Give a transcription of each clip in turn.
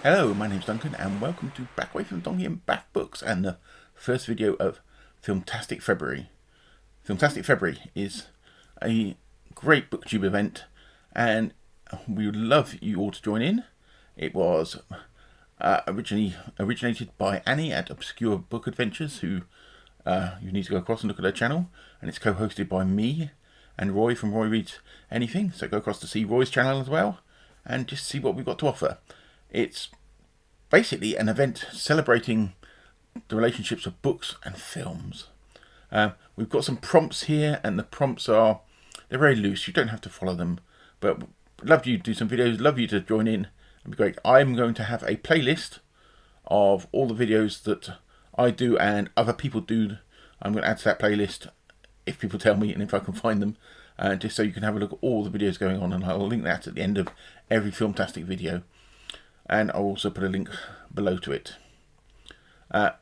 Hello, my name's Duncan and welcome to Back Away from Donkey and Bath Books and the first video of Filmtastic February. Filmtastic February is a great Booktube event and we would love you all to join in. It was originated by Annie at Obscure Book Adventures, who you need to go across and look at her channel, and it's co-hosted by me and Roy from Roy Reads Anything, so go across to see Roy's channel as well and just see what we've got to offer. It's basically an event celebrating the relationships of books and films. We've got some prompts here, and the prompts they're very loose. You don't have to follow them, but love you to do some videos, love you to join in. It'd be great. I'm going to have a playlist of all the videos that I do and other people do. I'm going to add to that playlist if people tell me and if I can find them, just so you can have a look at all the videos going on, and I'll link that at the end of every Filmtastic video. And I'll also put a link below to it.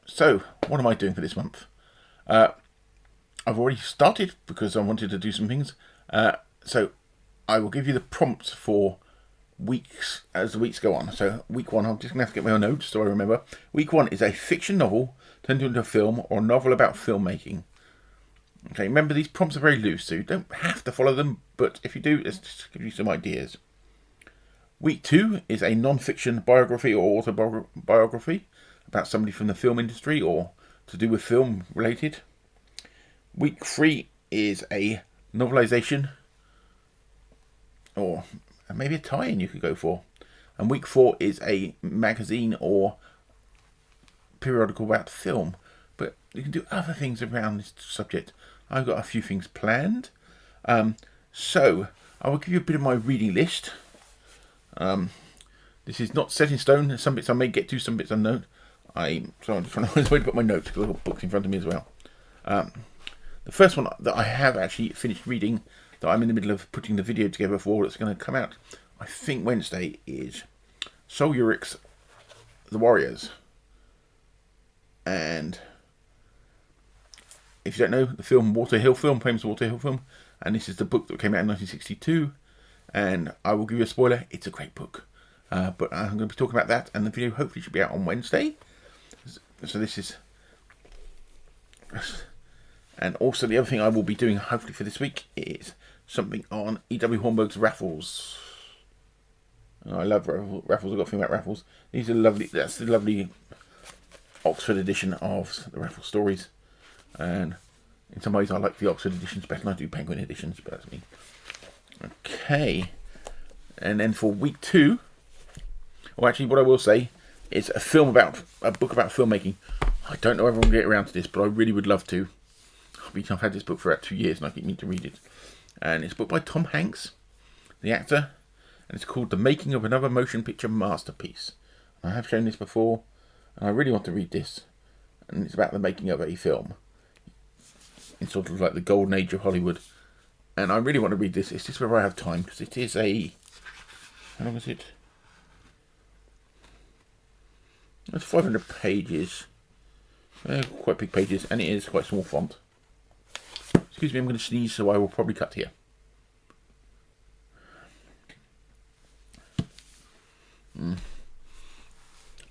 So, what am I doing for this month? I've already started because I wanted to do some things. So, I will give you the prompts for weeks as the weeks go on. So, week one, I'm just going to have to get my own notes so I remember. Week one is a fiction novel turned into a film or a novel about filmmaking. Okay, remember these prompts are very loose, so you don't have to follow them, but if you do, let's just give you some ideas. Week two is a non-fiction biography or autobiography about somebody from the film industry or to do with film related. Week three is a novelisation, or maybe a tie-in you could go for. And week four is a magazine or periodical about film. But you can do other things around this subject. I've got a few things planned. So I will give you a bit of my reading list. This is not set in stone. Some bits I may get to, some bits unknown. I'm trying to put my notes because I've got books in front of me as well. The first one that I have actually finished reading, that I'm in the middle of putting the video together for, that's going to come out, I think Wednesday, is Sol Urich's The Warriors. And if you don't know, the film Water Hill Film, famous Water Hill Film, and this is the book that came out in 1962. And I will give you a spoiler, it's a great book. But I'm going to be talking about that, and the video hopefully should be out on Wednesday. So this is... And also the other thing I will be doing hopefully for this week is something on E.W. Hornberg's Raffles. I love Raffles, I've got a thing about Raffles. These are lovely, that's the lovely Oxford edition of the Raffles stories. And in some ways I like the Oxford editions better than I do Penguin editions, but that's me. Okay, and then for week two, or actually what I will say is a book about filmmaking. I don't know if I'm going to get around to this, but I really would love to. I've had this book for about 2 years and I keep meaning to read it. And it's a book by Tom Hanks, the actor, and it's called The Making of Another Motion Picture Masterpiece. I have shown this before, and I really want to read this. And it's about the making of a film. It's sort of like the golden age of Hollywood. And I really want to read this. It's just wherever I have time, because it is a... How long is it? It's 500 pages. Quite big pages, and it is quite small font. Excuse me, I'm going to sneeze, so I will probably cut here.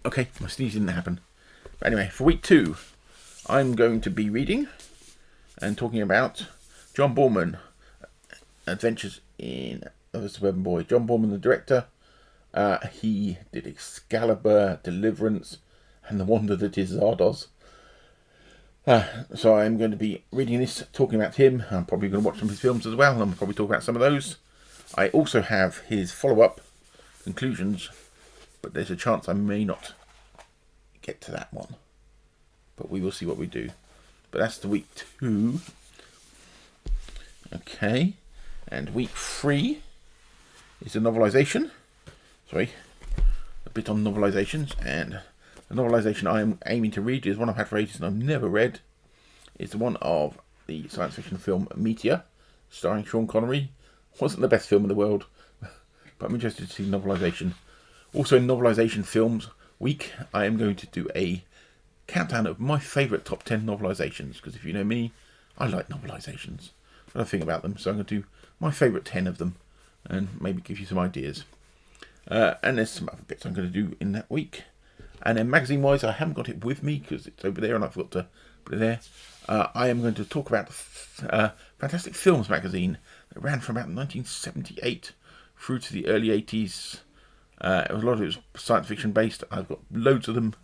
Okay, my sneeze didn't happen. But anyway, for week two, I'm going to be reading and talking about John Boorman, Adventures of a Suburban Boy. John Boorman, the director, he did Excalibur, Deliverance, and The Wonder That Is Zardoz. So I'm going to be reading this, talking about him. I'm probably going to watch some of his films as well, and I'll probably talk about some of those. I also have his follow-up, Conclusions, but there's a chance I may not get to that one. But we will see what we do. But that's the week two. Okay. And week three is a novelisation. Sorry, a bit on novelisations. And the novelisation I am aiming to read is one I've had for ages and I've never read. It's the one of the science fiction film Meteor, starring Sean Connery. Wasn't the best film in the world, but I'm interested to see novelisation. Also in novelisation films week, I am going to do a countdown of my favourite top 10 novelisations. Because if you know me, I like novelisations. I don't think about them, so I'm going to do my favourite 10 of them and maybe give you some ideas. And there's some other bits I'm going to do in that week. And then magazine-wise, I haven't got it with me because it's over there and I forgot to put it there. I am going to talk about Fantastic Films magazine that ran from about 1978 through to the early 80s. A lot of it was science fiction based. I've got loads of them,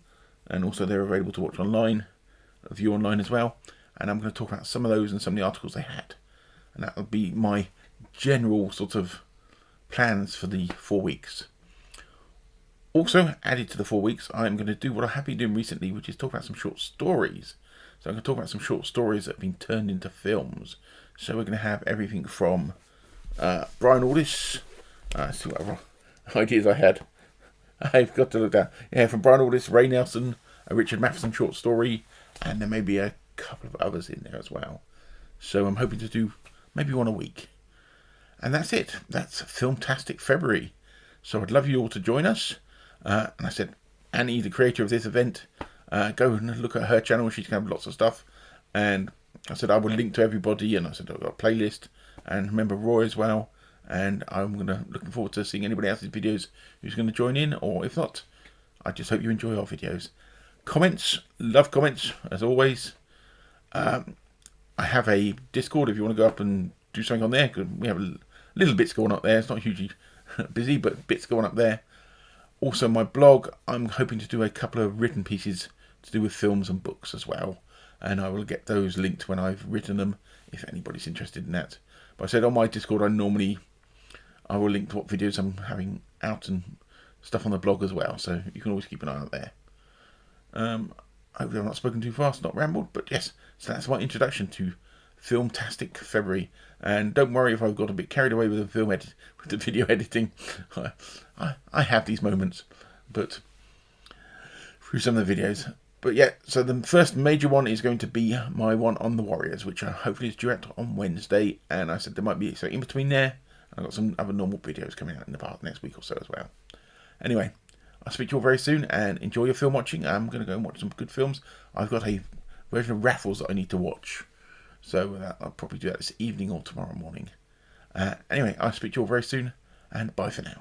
and also they're available to watch online, view online as well. And I'm going to talk about some of those and some of the articles they had. And that will be my general sort of plans for the 4 weeks. Also, added to the 4 weeks, I'm going to do what I have been doing recently, which is talk about some short stories. So I'm going to talk about some short stories that have been turned into films. So we're going to have everything from Brian Aldiss. Let's see what ideas I had. I've got to look down. Yeah, from Brian Aldiss, Ray Nelson, a Richard Matheson short story, and there may be a couple of others in there as well. So I'm hoping to do maybe one a week. And that's it. That's Filmtastic February. So I'd love you all to join us. And I said, Annie, the creator of this event, go and look at her channel. She's going to have lots of stuff. And I said, I will link to everybody. And I said, I've got a playlist. And remember Roy as well. And I'm looking forward to seeing anybody else's videos who's going to join in. Or if not, I just hope you enjoy our videos. Comments, love comments, as always. I have a Discord if you want to go up and do something on there. Cause we have little bits going up there. It's not hugely busy, but bits going up there. Also, my blog, I'm hoping to do a couple of written pieces to do with films and books as well. And I will get those linked when I've written them, if anybody's interested in that. But I said on my Discord, I will link to what videos I'm having out and stuff on the blog as well. So you can always keep an eye out there. Hopefully I've not spoken too fast, not rambled. But yes, so that's my introduction to Filmtastic February. And don't worry if I've got a bit carried away with the video editing. I have these moments, but through some of the videos. But yeah, so the first major one is going to be my one on the Warriors, which hopefully is due out on Wednesday. And I said there might be something in between there. I've got some other normal videos coming out in the next week or so as well. Anyway, I'll speak to you all very soon and enjoy your film watching. I'm going to go and watch some good films. I've got a version of Raffles that I need to watch. So I'll probably do that this evening or tomorrow morning. Anyway, I'll speak to you all very soon, and bye for now.